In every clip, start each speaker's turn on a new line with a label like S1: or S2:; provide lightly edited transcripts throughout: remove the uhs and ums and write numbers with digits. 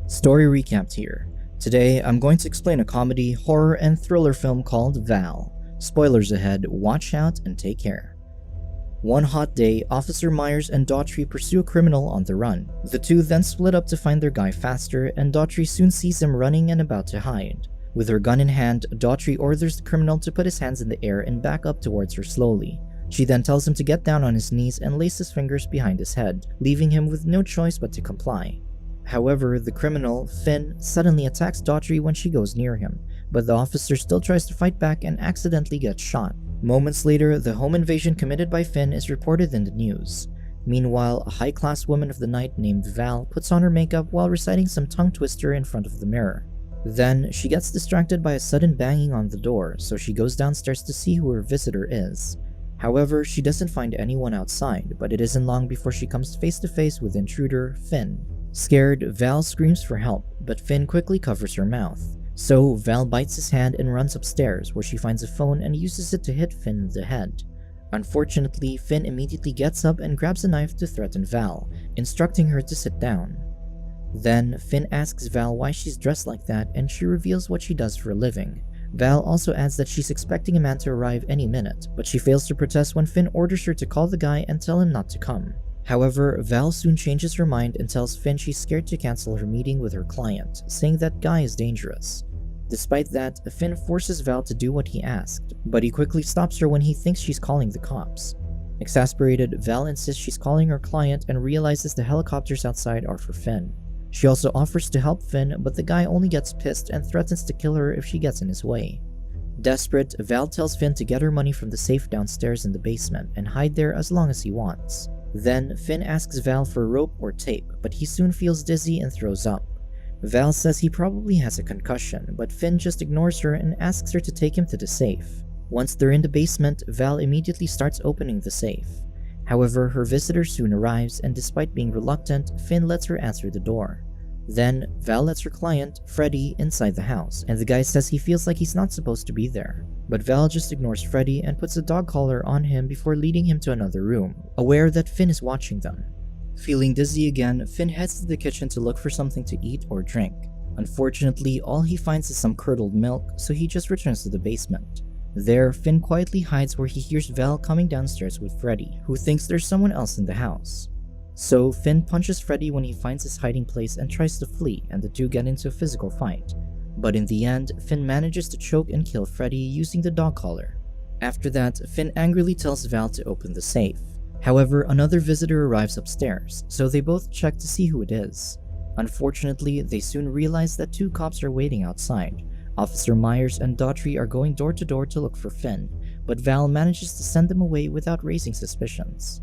S1: Story recapped here. Today, I'm going to explain a comedy, horror, and thriller film called Val. Spoilers ahead, watch out and take care. One hot day, Officer Myers and Daughtry pursue a criminal on the run. The two then split up to find their guy faster, and Daughtry soon sees him running and about to hide. With her gun in hand, Daughtry orders the criminal to put his hands in the air and back up towards her slowly. She then tells him to get down on his knees and lace his fingers behind his head, leaving him with no choice but to comply. However, the criminal, Finn, suddenly attacks Daughtry when she goes near him, but the officer still tries to fight back and accidentally gets shot. Moments later, the home invasion committed by Finn is reported in the news. Meanwhile, a high-class woman of the night named Val puts on her makeup while reciting some tongue twister in front of the mirror. Then, she gets distracted by a sudden banging on the door, so she goes downstairs to see who her visitor is. However, she doesn't find anyone outside, but it isn't long before she comes face to face with intruder Finn. Scared, Val screams for help, but Finn quickly covers her mouth. So, Val bites his hand and runs upstairs, where she finds a phone and uses it to hit Finn in the head. Unfortunately, Finn immediately gets up and grabs a knife to threaten Val, instructing her to sit down. Then, Finn asks Val why she's dressed like that, and she reveals what she does for a living. Val also adds that she's expecting a man to arrive any minute, but she fails to protest when Finn orders her to call the guy and tell him not to come. However, Val soon changes her mind and tells Finn she's scared to cancel her meeting with her client, saying that guy is dangerous. Despite that, Finn forces Val to do what he asked, but he quickly stops her when he thinks she's calling the cops. Exasperated, Val insists she's calling her client and realizes the helicopters outside are for Finn. She also offers to help Finn, but the guy only gets pissed and threatens to kill her if she gets in his way. Desperate, Val tells Finn to get her money from the safe downstairs in the basement and hide there as long as he wants. Then, Finn asks Val for rope or tape, but he soon feels dizzy and throws up. Val says he probably has a concussion, but Finn just ignores her and asks her to take him to the safe. Once they're in the basement, Val immediately starts opening the safe. However, her visitor soon arrives, and despite being reluctant, Finn lets her answer the door. Then, Val lets her client, Freddy, inside the house, and the guy says he feels like he's not supposed to be there. But Val just ignores Freddy and puts a dog collar on him before leading him to another room, aware that Finn is watching them. Feeling dizzy again, Finn heads to the kitchen to look for something to eat or drink. Unfortunately, all he finds is some curdled milk, so he just returns to the basement. There, Finn quietly hides where he hears Val coming downstairs with Freddy, who thinks there's someone else in the house. So, Finn punches Freddy when he finds his hiding place and tries to flee, and the two get into a physical fight. But in the end, Finn manages to choke and kill Freddy using the dog collar. After that, Finn angrily tells Val to open the safe. However, another visitor arrives upstairs, so they both check to see who it is. Unfortunately, they soon realize that two cops are waiting outside. Officer Myers and Daughtry are going door to door to look for Finn, but Val manages to send them away without raising suspicions.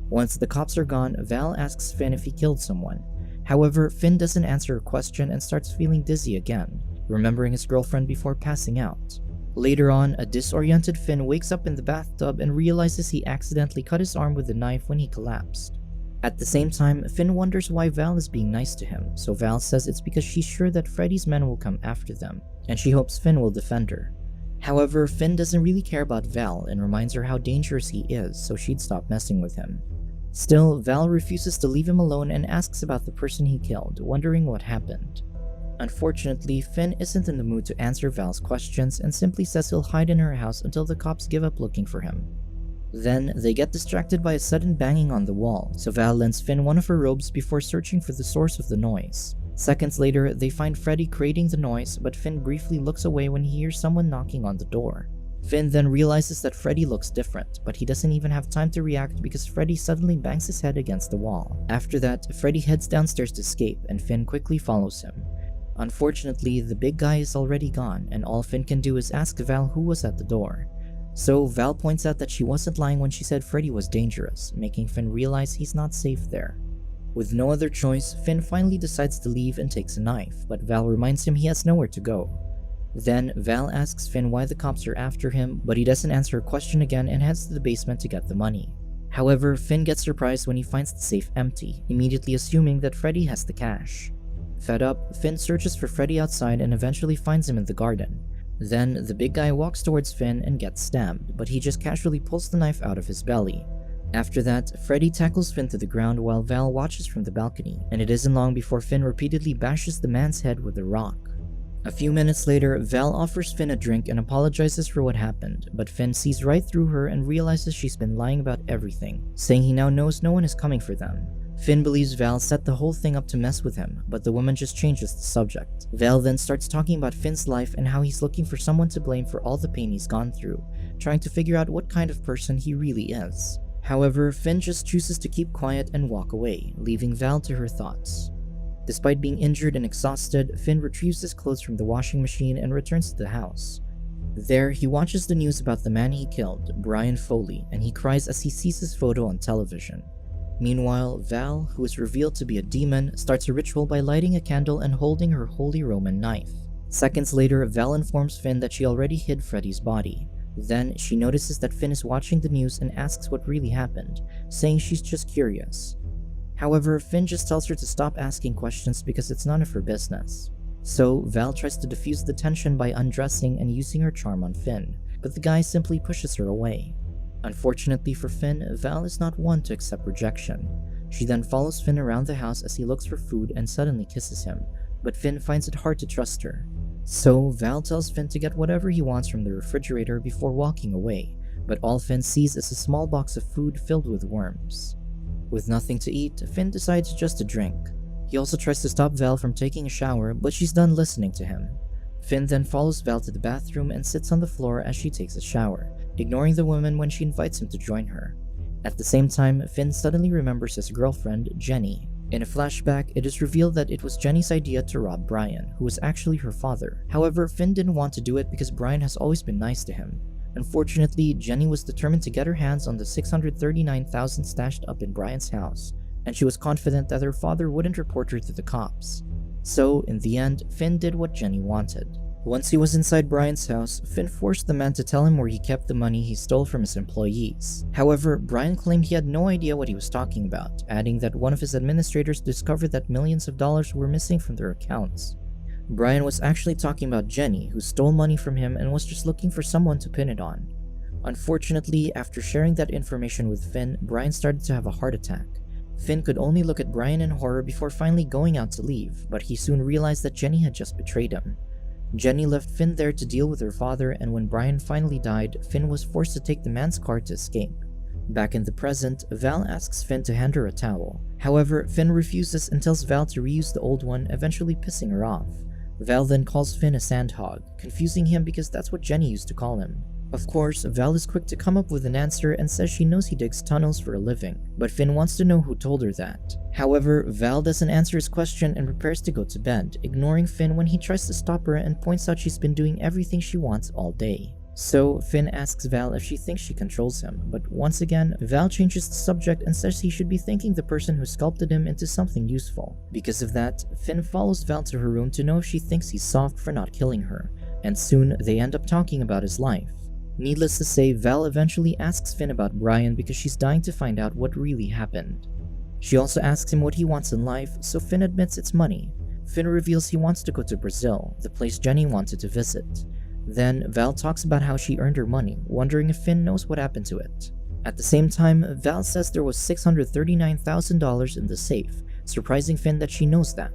S1: Once the cops are gone, Val asks Finn if he killed someone. However, Finn doesn't answer her question and starts feeling dizzy again, remembering his girlfriend before passing out. Later on, a disoriented Finn wakes up in the bathtub and realizes he accidentally cut his arm with a knife when he collapsed. At the same time, Finn wonders why Val is being nice to him, so Val says it's because she's sure that Freddy's men will come after them, and she hopes Finn will defend her. However, Finn doesn't really care about Val and reminds her how dangerous he is, so she'd stop messing with him. Still, Val refuses to leave him alone and asks about the person he killed, wondering what happened. Unfortunately, Finn isn't in the mood to answer Val's questions and simply says he'll hide in her house until the cops give up looking for him. Then, they get distracted by a sudden banging on the wall, so Val lends Finn one of her robes before searching for the source of the noise. Seconds later, they find Freddy creating the noise, but Finn briefly looks away when he hears someone knocking on the door. Finn then realizes that Freddy looks different, but he doesn't even have time to react because Freddy suddenly bangs his head against the wall. After that, Freddy heads downstairs to escape, and Finn quickly follows him. Unfortunately, the big guy is already gone, and all Finn can do is ask Val who was at the door. So, Val points out that she wasn't lying when she said Freddy was dangerous, making Finn realize he's not safe there. With no other choice, Finn finally decides to leave and takes a knife, but Val reminds him he has nowhere to go. Then, Val asks Finn why the cops are after him, but he doesn't answer her question again and heads to the basement to get the money. However, Finn gets surprised when he finds the safe empty, immediately assuming that Freddy has the cash. Fed up, Finn searches for Freddy outside and eventually finds him in the garden. Then, the big guy walks towards Finn and gets stabbed, but he just casually pulls the knife out of his belly. After that, Freddy tackles Finn to the ground while Val watches from the balcony, and it isn't long before Finn repeatedly bashes the man's head with a rock. A few minutes later, Val offers Finn a drink and apologizes for what happened, but Finn sees right through her and realizes she's been lying about everything, saying he now knows no one is coming for them. Finn believes Val set the whole thing up to mess with him, but the woman just changes the subject. Val then starts talking about Finn's life and how he's looking for someone to blame for all the pain he's gone through, trying to figure out what kind of person he really is. However, Finn just chooses to keep quiet and walk away, leaving Val to her thoughts. Despite being injured and exhausted, Finn retrieves his clothes from the washing machine and returns to the house. There, he watches the news about the man he killed, Brian Foley, and he cries as he sees his photo on television. Meanwhile, Val, who is revealed to be a demon, starts a ritual by lighting a candle and holding her Holy Roman knife. Seconds later, Val informs Finn that she already hid Freddy's body. Then, she notices that Finn is watching the news and asks what really happened, saying she's just curious. However, Finn just tells her to stop asking questions because it's none of her business. So, Val tries to defuse the tension by undressing and using her charm on Finn, but the guy simply pushes her away. Unfortunately for Finn, Val is not one to accept rejection. She then follows Finn around the house as he looks for food and suddenly kisses him, but Finn finds it hard to trust her. So, Val tells Finn to get whatever he wants from the refrigerator before walking away, but all Finn sees is a small box of food filled with worms. With nothing to eat, Finn decides just to drink. He also tries to stop Val from taking a shower, but she's done listening to him. Finn then follows Val to the bathroom and sits on the floor as she takes a shower, ignoring the woman when she invites him to join her. At the same time, Finn suddenly remembers his girlfriend, Jenny. In a flashback, it is revealed that it was Jenny's idea to rob Brian, who was actually her father. However, Finn didn't want to do it because Brian has always been nice to him. Unfortunately, Jenny was determined to get her hands on the $639,000 stashed up in Brian's house, and she was confident that her father wouldn't report her to the cops. So, in the end, Finn did what Jenny wanted. Once he was inside Brian's house, Finn forced the man to tell him where he kept the money he stole from his employees. However, Brian claimed he had no idea what he was talking about, adding that one of his administrators discovered that millions of dollars were missing from their accounts. Brian was actually talking about Jenny, who stole money from him and was just looking for someone to pin it on. Unfortunately, after sharing that information with Finn, Brian started to have a heart attack. Finn could only look at Brian in horror before finally going out to leave, but he soon realized that Jenny had just betrayed him. Jenny left Finn there to deal with her father, and when Brian finally died, Finn was forced to take the man's car to escape. Back in the present, Val asks Finn to hand her a towel. However, Finn refuses and tells Val to reuse the old one, eventually pissing her off. Val then calls Finn a sandhog, confusing him because that's what Jenny used to call him. Of course, Val is quick to come up with an answer and says she knows he digs tunnels for a living, but Finn wants to know who told her that. However, Val doesn't answer his question and prepares to go to bed, ignoring Finn when he tries to stop her and points out she's been doing everything she wants all day. So, Finn asks Val if she thinks she controls him, but once again, Val changes the subject and says he should be thanking the person who sculpted him into something useful. Because of that, Finn follows Val to her room to know if she thinks he's soft for not killing her, and soon they end up talking about his life. Needless to say, Val eventually asks Finn about Brian because she's dying to find out what really happened. She also asks him what he wants in life, so Finn admits it's money. Finn reveals he wants to go to Brazil, the place Jenny wanted to visit. Then, Val talks about how she earned her money, wondering if Finn knows what happened to it. At the same time, Val says there was $639,000 in the safe, surprising Finn that she knows that.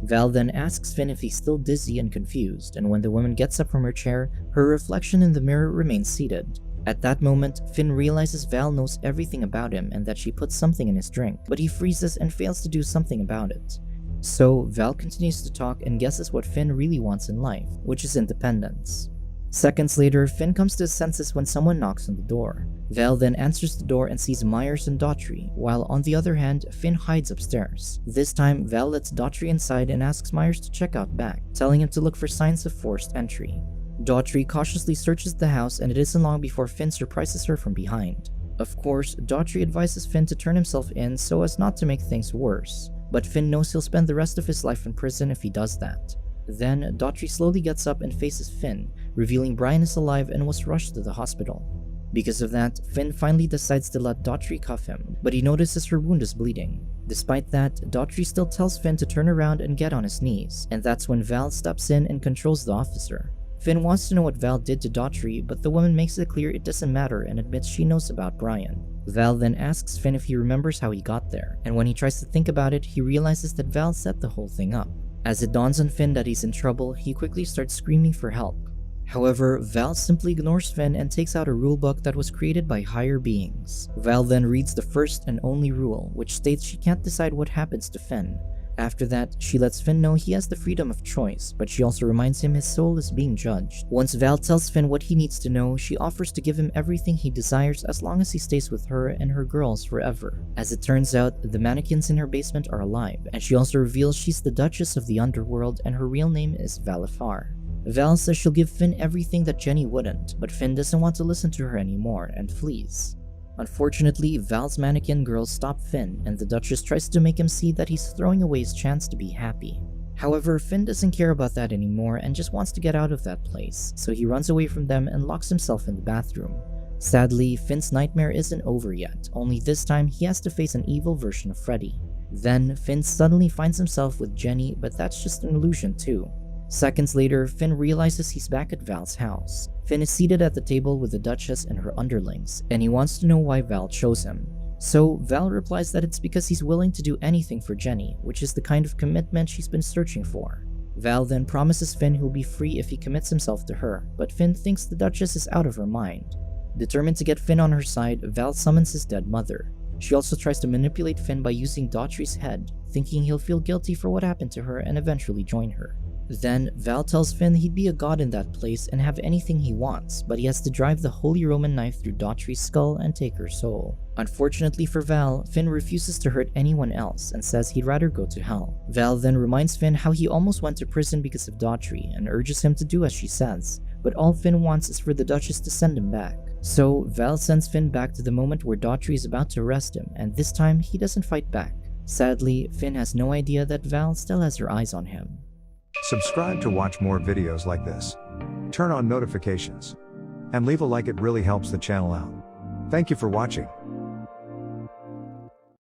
S1: Val then asks Finn if he's still dizzy and confused, and when the woman gets up from her chair, her reflection in the mirror remains seated. At that moment, Finn realizes Val knows everything about him and that she put something in his drink, but he freezes and fails to do something about it. So, Val continues to talk and guesses what Finn really wants in life, which is independence. Seconds later, Finn comes to his senses when someone knocks on the door. Val then answers the door and sees Myers and Daughtry, while on the other hand, Finn hides upstairs. This time, Val lets Daughtry inside and asks Myers to check out back, telling him to look for signs of forced entry. Daughtry cautiously searches the house, and it isn't long before Finn surprises her from behind. Of course, Daughtry advises Finn to turn himself in so as not to make things worse, but Finn knows he'll spend the rest of his life in prison if he does that. Then, Daughtry slowly gets up and faces Finn, revealing Brian is alive and was rushed to the hospital. Because of that, Finn finally decides to let Daughtry cuff him, but he notices her wound is bleeding. Despite that, Daughtry still tells Finn to turn around and get on his knees, and that's when Val steps in and controls the officer. Finn wants to know what Val did to Daughtry, but the woman makes it clear it doesn't matter and admits she knows about Brian. Val then asks Finn if he remembers how he got there, and when he tries to think about it, he realizes that Val set the whole thing up. As it dawns on Finn that he's in trouble, he quickly starts screaming for help. However, Val simply ignores Finn and takes out a rulebook that was created by higher beings. Val then reads the first and only rule, which states she can't decide what happens to Finn. After that, she lets Finn know he has the freedom of choice, but she also reminds him his soul is being judged. Once Val tells Finn what he needs to know, she offers to give him everything he desires as long as he stays with her and her girls forever. As it turns out, the mannequins in her basement are alive, and she also reveals she's the Duchess of the Underworld and her real name is Valifar. Val says she'll give Finn everything that Jenny wouldn't, but Finn doesn't want to listen to her anymore and flees. Unfortunately, Val's mannequin girls stop Finn, and the Duchess tries to make him see that he's throwing away his chance to be happy. However, Finn doesn't care about that anymore and just wants to get out of that place, so he runs away from them and locks himself in the bathroom. Sadly, Finn's nightmare isn't over yet, only this time he has to face an evil version of Freddy. Then, Finn suddenly finds himself with Jenny, but that's just an illusion too. Seconds later, Finn realizes he's back at Val's house. Finn is seated at the table with the Duchess and her underlings, and he wants to know why Val chose him. So, Val replies that it's because he's willing to do anything for Jenny, which is the kind of commitment she's been searching for. Val then promises Finn he'll be free if he commits himself to her, but Finn thinks the Duchess is out of her mind. Determined to get Finn on her side, Val summons his dead mother. She also tries to manipulate Finn by using Daughtry's head, thinking he'll feel guilty for what happened to her and eventually join her. Then, Val tells Finn he'd be a god in that place and have anything he wants, but he has to drive the Holy Roman knife through Daughtry's skull and take her soul. Unfortunately for Val, Finn refuses to hurt anyone else and says he'd rather go to hell. Val then reminds Finn how he almost went to prison because of Daughtry and urges him to do as she says, but all Finn wants is for the Duchess to send him back. So, Val sends Finn back to the moment where Daughtry is about to arrest him, and this time he doesn't fight back. Sadly, Finn has no idea that Val still has her eyes on him.
S2: Subscribe to watch more videos like this. Turn on notifications. And leave a like, it really helps the channel out. Thank you for watching.